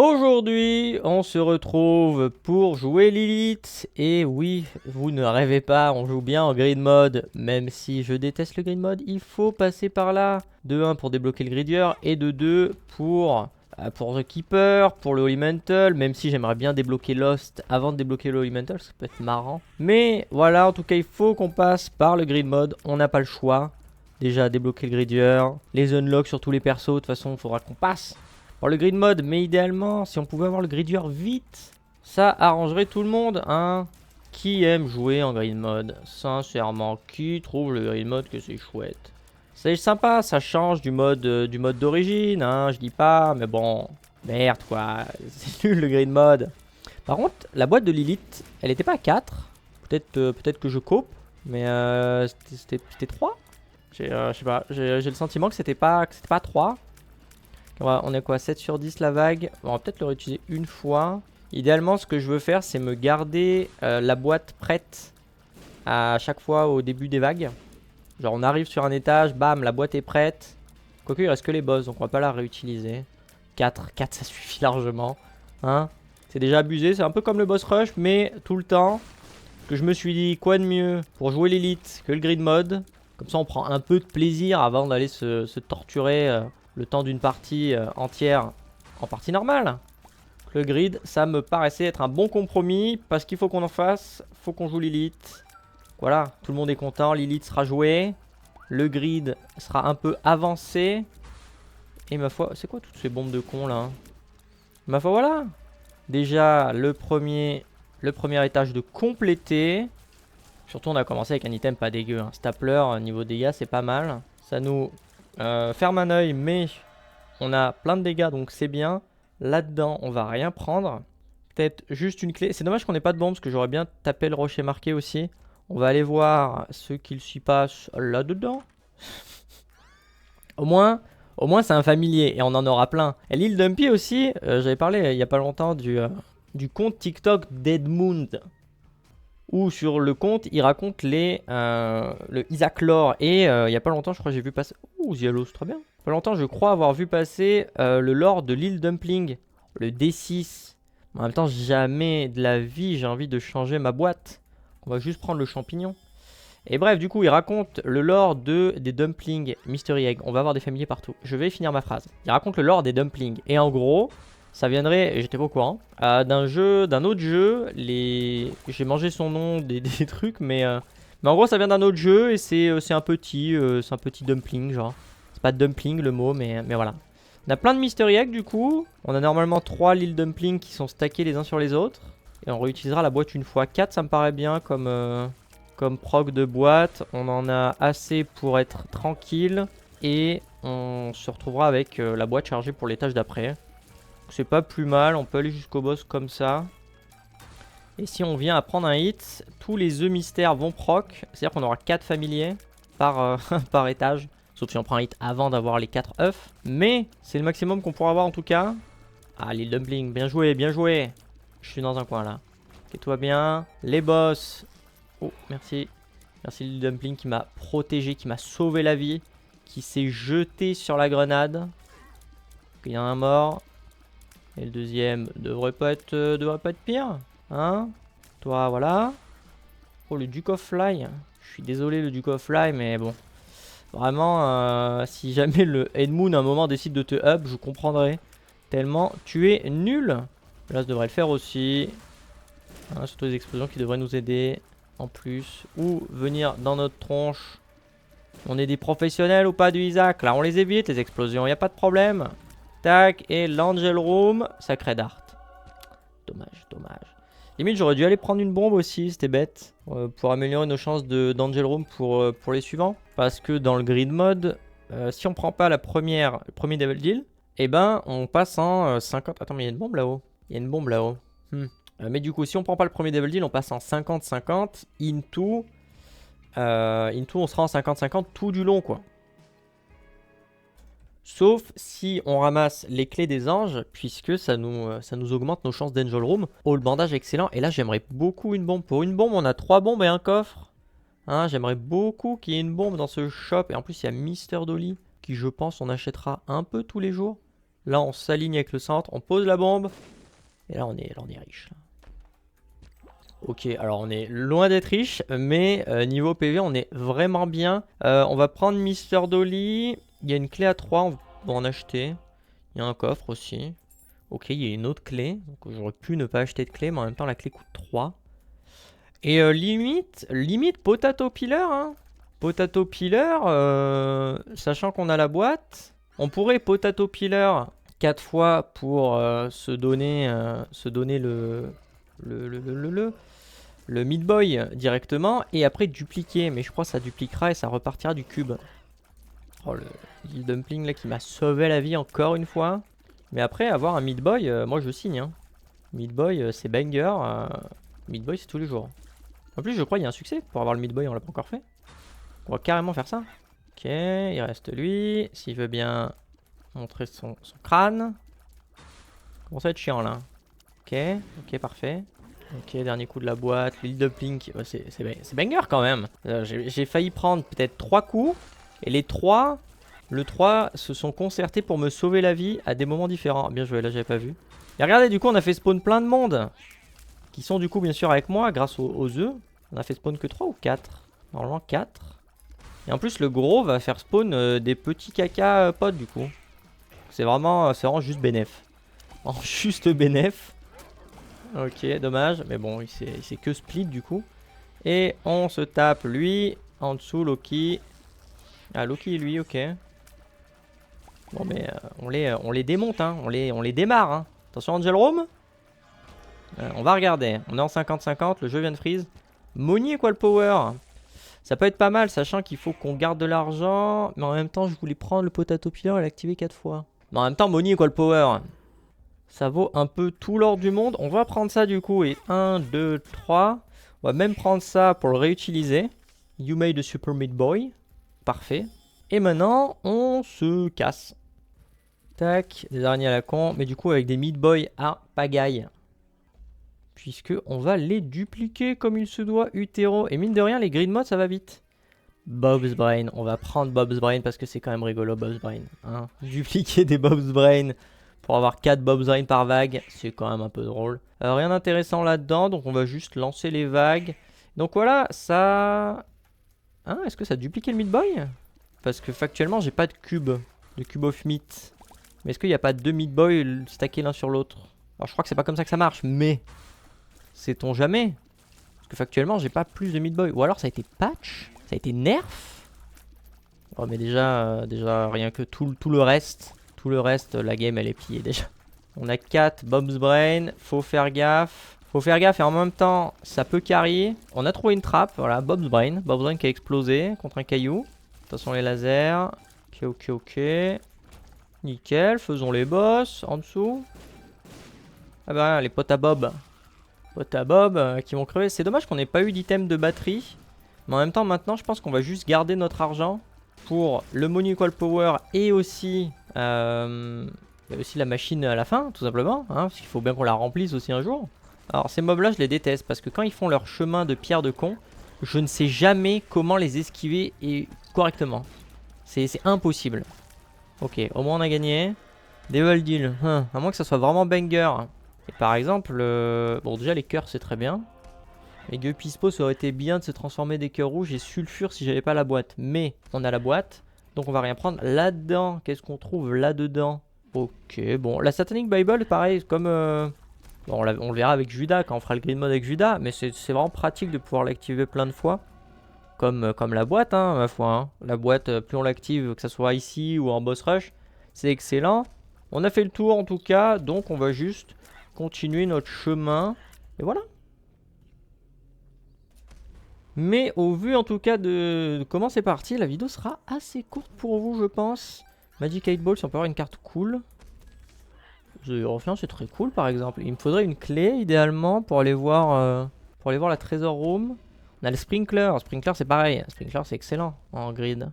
Aujourd'hui, on se retrouve pour jouer Lilith. Et oui, vous ne rêvez pas, on joue bien en grid mode. Même si je déteste le grid mode, il faut passer par là. De 1 pour débloquer le gridier et de 2 pour The Keeper, pour le Holy Mantle. Même si j'aimerais bien débloquer Lost avant de débloquer le Holy Mantle, ça peut être marrant. Mais voilà, en tout cas, il faut qu'on passe par le grid mode. On n'a pas le choix. Déjà, débloquer le gridier, les unlocks sur tous les persos. De toute façon, il faudra qu'on passe. Alors le grid mode, mais idéalement, si on pouvait avoir le gridier vite, ça arrangerait tout le monde, hein. Qui aime jouer en grid mode? Sincèrement, qui trouve le grid mode que c'est chouette? C'est sympa, ça change du mode d'origine, hein, je dis pas, mais bon, merde quoi, c'est nul le grid mode. Par contre, la boîte de Lilith, elle était pas à 4. Peut-être que je cope, mais c'était 3. Je sais pas, j'ai le sentiment que c'était pas 3. On est quoi, 7 sur 10 la vague. On va peut-être le réutiliser une fois. Idéalement, ce que je veux faire, c'est me garder la boîte prête à chaque fois au début des vagues. Genre, on arrive sur un étage, bam, la boîte est prête. Quoique, il reste que les boss, donc on va pas la réutiliser. 4, ça suffit largement. Hein, c'est déjà abusé, c'est un peu comme le boss rush, mais tout le temps. Que je me suis dit, quoi de mieux pour jouer l'élite que le grid mode. Comme ça, on prend un peu de plaisir avant d'aller se torturer le temps d'une partie entière en partie normale. Le grid, ça me paraissait être un bon compromis parce qu'il faut qu'on en fasse, faut qu'on joue Lilith. Voilà, tout le monde est content, Lilith sera jouée. Le grid sera un peu avancé. Et ma foi, c'est quoi toutes ces bombes de cons là? Ma foi, voilà. Déjà, le premier étage de compléter. Surtout, on a commencé avec un item pas dégueu. Hein. Stapler, niveau dégâts, c'est pas mal. Ça nous ferme un œil, mais on a plein de dégâts, donc c'est bien. Là-dedans, on va rien prendre. Peut-être juste une clé. C'est dommage qu'on n'ait pas de bombe, parce que j'aurais bien tapé le rocher marqué aussi. On va aller voir ce qu'il s'y passe là-dedans. Au moins c'est un familier, et on en aura plein. Et l'île Dumpy aussi, j'avais parlé il y a pas longtemps du compte TikTok Deadmound. Où sur le compte, il raconte le Isaac Lore. Et il y a pas longtemps, je crois que j'ai vu passer... Ouh, Zialos, très bien. Pas longtemps, je crois avoir vu passer le lore de l'île Dumpling, le D6. En même temps, jamais de la vie, j'ai envie de changer ma boîte. On va juste prendre le champignon. Et bref, du coup, il raconte le lore des dumplings Mystery Egg. On va avoir des familiers partout. Je vais finir ma phrase. Il raconte le lore des dumplings. Et en gros, ça viendrait, et j'étais pas au courant, d'un autre jeu. J'ai mangé son nom des trucs, mais en gros, ça vient d'un autre jeu et c'est un petit dumpling, genre. C'est pas dumpling le mot, mais voilà. On a plein de mystery eggs du coup. On a normalement 3 Lil Dumplings qui sont stackés les uns sur les autres. Et on réutilisera la boîte une fois. 4, ça me paraît bien comme proc de boîte. On en a assez pour être tranquille. Et on se retrouvera avec la boîte chargée pour l'étage d'après. C'est pas plus mal, on peut aller jusqu'au boss comme ça. Et si on vient à prendre un hit, tous les œufs mystères vont proc. C'est-à-dire qu'on aura 4 familiers par étage. Sauf si on prend un hit avant d'avoir les 4 œufs. Mais c'est le maximum qu'on pourra avoir en tout cas. Ah, l'île Dumpling, bien joué, bien joué. Je suis dans un coin là. Ok, tout va bien. Les boss. Oh, merci. Merci l'île Dumpling qui m'a protégé, qui m'a sauvé la vie. Qui s'est jeté sur la grenade. Il y en a un mort. Et le deuxième devrait pas être pire. Hein? Toi, voilà. Oh, le Duke of Fly. Je suis désolé, le Duke of Fly, mais bon. Vraiment, si jamais le Edmoon à un moment décide de te up, je comprendrai. Tellement tu es nul. Là, ça devrait le faire aussi. Hein, surtout les explosions qui devraient nous aider. En plus. Ou venir dans notre tronche. On est des professionnels ou pas du Isaac? Là, on les évite, les explosions. Y a pas de problème. Tac, et l'Angel Room, sacré Dart. Dommage, dommage. Limite, j'aurais dû aller prendre une bombe aussi, c'était bête. Pour améliorer nos chances d'Angel Room pour les suivants. Parce que dans le grid mode, si on prend pas le premier Devil Deal, eh ben, on passe en 50... Attends, mais il y a une bombe là-haut. Il y a une bombe là-haut. Mais du coup, si on prend pas le premier Devil Deal, on passe en 50-50 into... on sera en 50-50 tout du long, quoi. Sauf si on ramasse les clés des anges, puisque ça nous augmente nos chances d'Angel Room. Oh, le bandage excellent. Et là, j'aimerais beaucoup une bombe. Pour une bombe, on a 3 bombes et un coffre. Hein, j'aimerais beaucoup qu'il y ait une bombe dans ce shop. Et en plus, il y a Mister Dolly, qui, je pense, on achètera un peu tous les jours. Là, on s'aligne avec le centre, on pose la bombe. Et là, on est riche. Là. Ok, alors on est loin d'être riche, mais niveau PV, on est vraiment bien. On va prendre Mister Dolly. Il y a une clé à 3, on va en acheter. Il y a un coffre aussi. Ok, il y a une autre clé. Donc j'aurais pu ne pas acheter de clé, mais en même temps, la clé coûte 3. Et limite Potato Pillar. Hein. Potato Pillar, sachant qu'on a la boîte, on pourrait Potato Pillar 4 fois pour se donner le Meat Boy directement et après dupliquer. Mais je crois que ça dupliquera et ça repartira du cube. Oh, le dumpling là qui m'a sauvé la vie encore une fois. Mais après, avoir un Meat Boy, moi je signe. Hein. Meat Boy, c'est banger. Meat Boy, c'est tous les jours. En plus, je crois qu'il y a un succès pour avoir le Meat Boy, on l'a pas encore fait. On va carrément faire ça. Ok, il reste lui. S'il veut bien montrer son crâne. Comment ça va être chiant là. Ok, parfait. Ok, dernier coup de la boîte. L'île de Pink, c'est banger quand même. J'ai failli prendre peut-être 3 coups. Et les 3, le 3 se sont concertés pour me sauver la vie à des moments différents. Bien joué, là j'avais pas vu. Et regardez, du coup on a fait spawn plein de monde. Qui sont du coup bien sûr avec moi grâce aux œufs. On a fait spawn que 3 ou 4? Normalement 4. Et en plus le gros va faire spawn des petits caca potes du coup. C'est vraiment juste bénéf. En juste bénéf. Ok, dommage. Mais bon, il s'est que split du coup. Et on se tape lui. En dessous, Loki. Ah, Loki lui, ok. Bon, mais on les démonte, hein. On les démarre, hein. Attention, Angel Room. On va regarder. On est en 50-50. Le jeu vient de freeze. Money Equal Power. Ça peut être pas mal, sachant qu'il faut qu'on garde de l'argent. Mais en même temps, je voulais prendre le Potato Pillar et l'activer 4 fois. Mais en même temps, Money Equal Power. Ça vaut un peu tout l'or du monde. On va prendre ça du coup. Et 1, 2, 3. On va même prendre ça pour le réutiliser. You made a super meat boy. Parfait. Et maintenant, on se casse. Tac. Des araignées à la con. Mais du coup, avec des meat boys à pagaille. Puisque on va les dupliquer comme il se doit. Utéro. Et mine de rien, les grid mods, ça va vite. Bob's Brain. On va prendre Bob's Brain parce que c'est quand même rigolo, Bob's Brain. Hein. Dupliquer des Bob's Brain. Pour avoir 4 Bob's Brain par vague, c'est quand même un peu drôle. Rien d'intéressant là-dedans, donc on va juste lancer les vagues. Donc voilà, ça... Hein, est-ce que ça a dupliqué le Meat Boy? Parce que factuellement, j'ai pas de cube of meat. Mais est-ce qu'il n'y a pas 2 Meat Boy stackés l'un sur l'autre? Alors je crois que c'est pas comme ça que ça marche, mais... Sait-on jamais? Parce que factuellement, j'ai pas plus de Meat Boy. Ou alors ça a été patch? Ça a été nerf? Oh mais déjà rien que tout le reste... Tout le reste, la game, elle est pliée déjà. On a 4 Bob's Brain. Faut faire gaffe. Faut faire gaffe et en même temps, ça peut carry. On a trouvé une trappe. Voilà, Bob's Brain. Bob's Brain qui a explosé contre un caillou. Attention les lasers. Ok. Nickel. Faisons les boss en dessous. Ah bah, les potes à Bob. Potes à Bob qui vont crever. C'est dommage qu'on n'ait pas eu d'item de batterie. Mais en même temps, maintenant, je pense qu'on va juste garder notre argent pour le Money Equal Power et aussi... la machine à la fin, tout simplement, hein, parce qu'il faut bien qu'on la remplisse aussi un jour. Alors ces mobs là je les déteste parce que quand ils font leur chemin de pierre de con, je ne sais jamais comment les esquiver et correctement. C'est impossible. Ok, au moins on a gagné. Devil Deal, à moins que ça soit vraiment banger. Et par exemple, bon déjà les cœurs c'est très bien. Et Gupispo, ça aurait été bien de se transformer des cœurs rouges et sulfure si j'avais pas la boîte. Mais on a la boîte. Donc on va rien prendre. Là-dedans, qu'est-ce qu'on trouve là-dedans? Ok, bon. La Satanic Bible, pareil, comme... Bon, on le verra avec Judas, quand on fera le grid mode avec Judas. Mais c'est vraiment pratique de pouvoir l'activer plein de fois. Comme la boîte, hein, ma foi. Hein. La boîte, plus on l'active, que ce soit ici ou en boss rush, c'est excellent. On a fait le tour en tout cas. Donc on va juste continuer notre chemin. Et voilà. Mais au vu en tout cas de comment c'est parti, la vidéo sera assez courte pour vous je pense. Magic 8 Ball si on peut avoir une carte cool. The Orpheon c'est très cool par exemple. Il me faudrait une clé idéalement pour aller voir la Treasure Room. On a le Sprinkler, Sprinkler c'est pareil, Sprinkler c'est excellent en grid.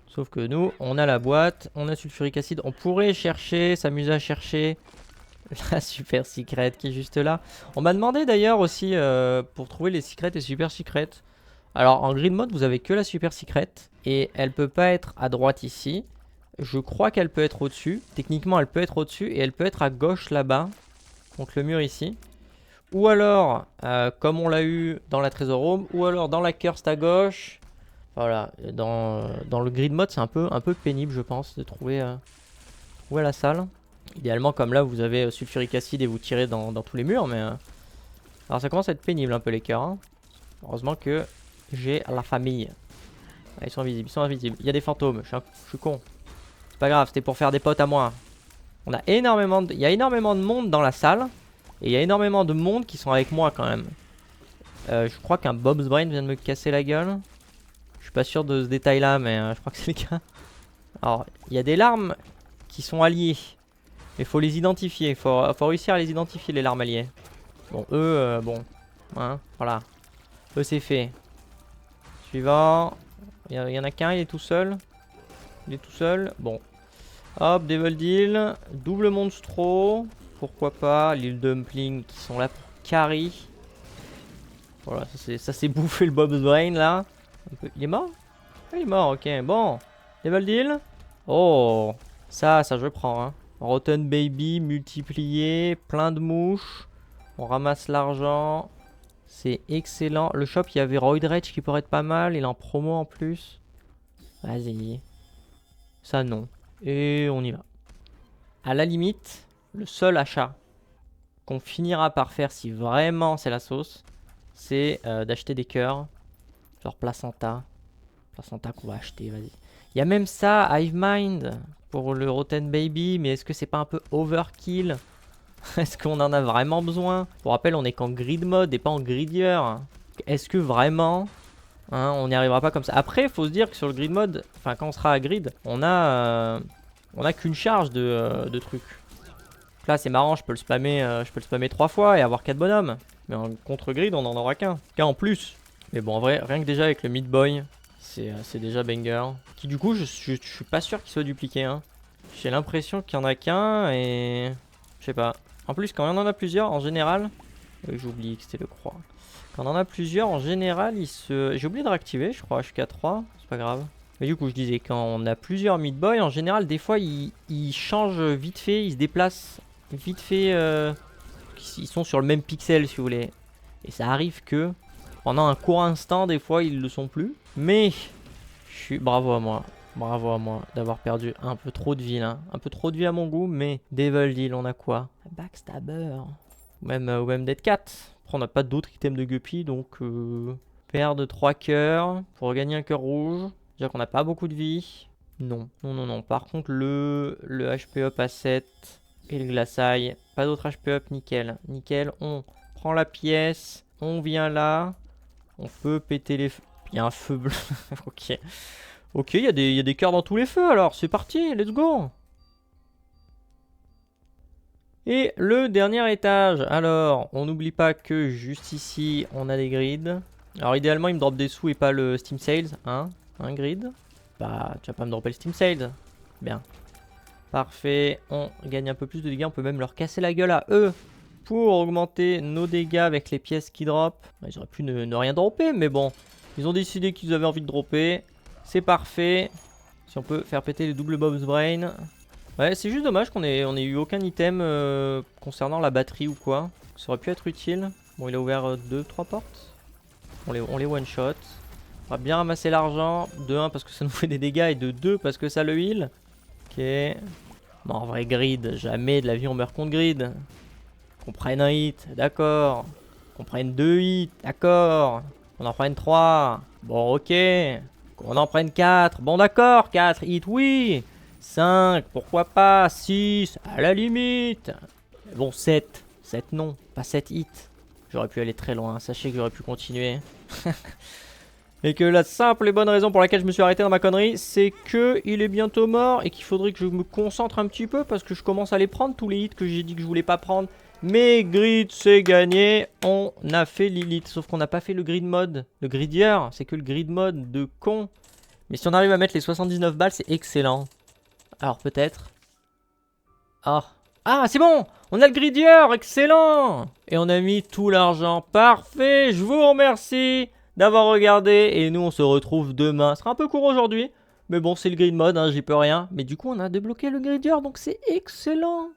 Sauf que nous on a la boîte, on a Sulfuric Acid, on pourrait chercher, s'amuser à chercher la Super Secret qui est juste là. On m'a demandé d'ailleurs aussi pour trouver les Secrets et Super Secrets. Alors en grid mode vous avez que la Super Secret et elle peut pas être à droite ici. Je crois qu'elle peut être au-dessus. Techniquement, elle peut être au-dessus et elle peut être à gauche là-bas. Donc le mur ici. Ou alors, comme on l'a eu dans la Treasure Room, ou alors dans la Cursed à gauche. Voilà, dans le grid mode, c'est un peu pénible, je pense, de trouver où est la salle. Idéalement, comme là, vous avez sulfuric acid et vous tirez dans tous les murs, mais... Alors ça commence à être pénible un peu les cœurs. Hein. Heureusement que j'ai la famille. Ah, ils sont invisibles, ils sont invisibles. Il y a des fantômes, je suis con. C'est pas grave, c'était pour faire des potes à moi. On a énormément il y a énormément de monde dans la salle. Et il y a énormément de monde qui sont avec moi quand même. Je crois qu'un Bob's Brain vient de me casser la gueule. Je suis pas sûr de ce détail là, mais je crois que c'est le cas. Alors, il y a des larmes qui sont alliées. Mais il faut les identifier, il faut réussir à les identifier les larmes alliées. Bon, eux, bon. Hein, voilà. Eux, c'est fait. Suivant. Il y en a qu'un, il est tout seul. Il est tout seul. Bon. Hop, Devil Deal. Double Monstro. Pourquoi pas. L'île Dumpling qui sont là pour carry. Voilà, ça c'est bouffé le Bob's Brain là. Il est mort? Ah, il est mort, ok. Bon. Devil Deal. Oh. Ça je prends. Hein. Rotten Baby multiplié. Plein de mouches. On ramasse l'argent. C'est excellent. Le shop, il y avait Roid Rage qui pourrait être pas mal. Il est en promo en plus. Vas-y. Ça, non. Et on y va. À la limite, le seul achat qu'on finira par faire si vraiment c'est la sauce, c'est d'acheter des cœurs. Genre placenta. Placenta qu'on va acheter, vas-y. Il y a même ça, Hive Mind, pour le Rotten Baby. Mais est-ce que c'est pas un peu overkill? Est-ce qu'on en a vraiment besoin? Pour rappel, on est qu'en grid mode et pas en gridier. Est-ce que vraiment on n'y arrivera pas comme ça? Après, il faut se dire que sur le grid mode, enfin quand on sera à grid, on a qu'une charge de trucs. Là, c'est marrant, je peux le spammer 3 fois et avoir 4 bonhommes. Mais en contre grid, on n'en aura qu'un en plus. Mais bon, en vrai, rien que déjà avec le Meat Boy, c'est déjà banger. Qui du coup, je suis pas sûr qu'il soit dupliqué. Hein. J'ai l'impression qu'il y en a qu'un et... Je sais pas. En plus, quand on en a plusieurs, en général... Oui, j'ai oublié que c'était le croix. Quand on en a plusieurs, en général, il se... J'ai oublié de réactiver, je crois, HK3. C'est pas grave. Mais du coup, je disais, quand on a plusieurs Meat Boy, en général, des fois, ils changent vite fait. Ils se déplacent vite fait. Ils sont sur le même pixel, si vous voulez. Et ça arrive que, pendant un court instant, des fois, ils le sont plus. Mais, je suis... Bravo à moi. Bravo à moi d'avoir perdu un peu trop de vie là. Un peu trop de vie à mon goût, mais Devil Deal, on a quoi? Backstabber. Ou même Dead Cat. Après, on n'a pas d'autres items de Guppy, donc paire de 3 cœurs pour gagner un cœur rouge. Déjà qu'on n'a pas beaucoup de vie. Non, non, non, non. Par contre, le HP up à 7 et le glaçaille. Pas d'autre HP up, nickel. Nickel, on prend la pièce, on vient là. On peut péter les feux. Il y a un feu bleu. Ok. Ok, il y a des cœurs dans tous les feux alors, c'est parti, let's go. Et le dernier étage, alors, on n'oublie pas que juste ici, on a des grids. Alors idéalement, il me drop des sous et pas le Steam Sales, hein, un grid. Bah, tu vas pas me dropper le Steam Sales. Bien. Parfait, on gagne un peu plus de dégâts, on peut même leur casser la gueule à eux pour augmenter nos dégâts avec les pièces qui drop. Ils auraient pu ne rien dropper, mais bon, ils ont décidé qu'ils avaient envie de dropper. C'est parfait. Si on peut faire péter les doubles Bob's Brain. Ouais, c'est juste dommage qu'on ait eu aucun item concernant la batterie ou quoi. Ça aurait pu être utile. Bon, il a ouvert 2-3 portes. On les one shot. On va bien ramasser l'argent. De 1 parce que ça nous fait des dégâts et de 2 parce que ça le heal. Ok. Bon, en vrai, grid. Jamais de la vie on meurt contre grid. Qu'on prenne un hit, d'accord. Qu'on prenne 2 hits, d'accord. On en prenne 3. Bon, ok. Qu'on en prenne 4. Bon, d'accord, 4 hits, oui. 5, pourquoi pas. 6, à la limite. Bon, 7. 7 non, pas 7 hits. J'aurais pu aller très loin, sachez que j'aurais pu continuer. Et que la simple et bonne raison pour laquelle je me suis arrêté dans ma connerie, c'est que il est bientôt mort et qu'il faudrait que je me concentre un petit peu parce que je commence à les prendre, tous les hits que j'ai dit que je voulais pas prendre. Mais grid, c'est gagné. On a fait Lilith, sauf qu'on n'a pas fait le grid mode. Le gridier, c'est que le grid mode de con. Mais si on arrive à mettre les 79 balles, c'est excellent. Alors peut-être. Ah, c'est bon. On a le gridier, excellent. Et on a mis tout l'argent. Parfait, je vous remercie d'avoir regardé. Et nous, on se retrouve demain. Ce sera un peu court aujourd'hui. Mais bon, c'est le grid mode, hein, j'y peux rien. Mais du coup, on a débloqué le gridier, donc c'est excellent.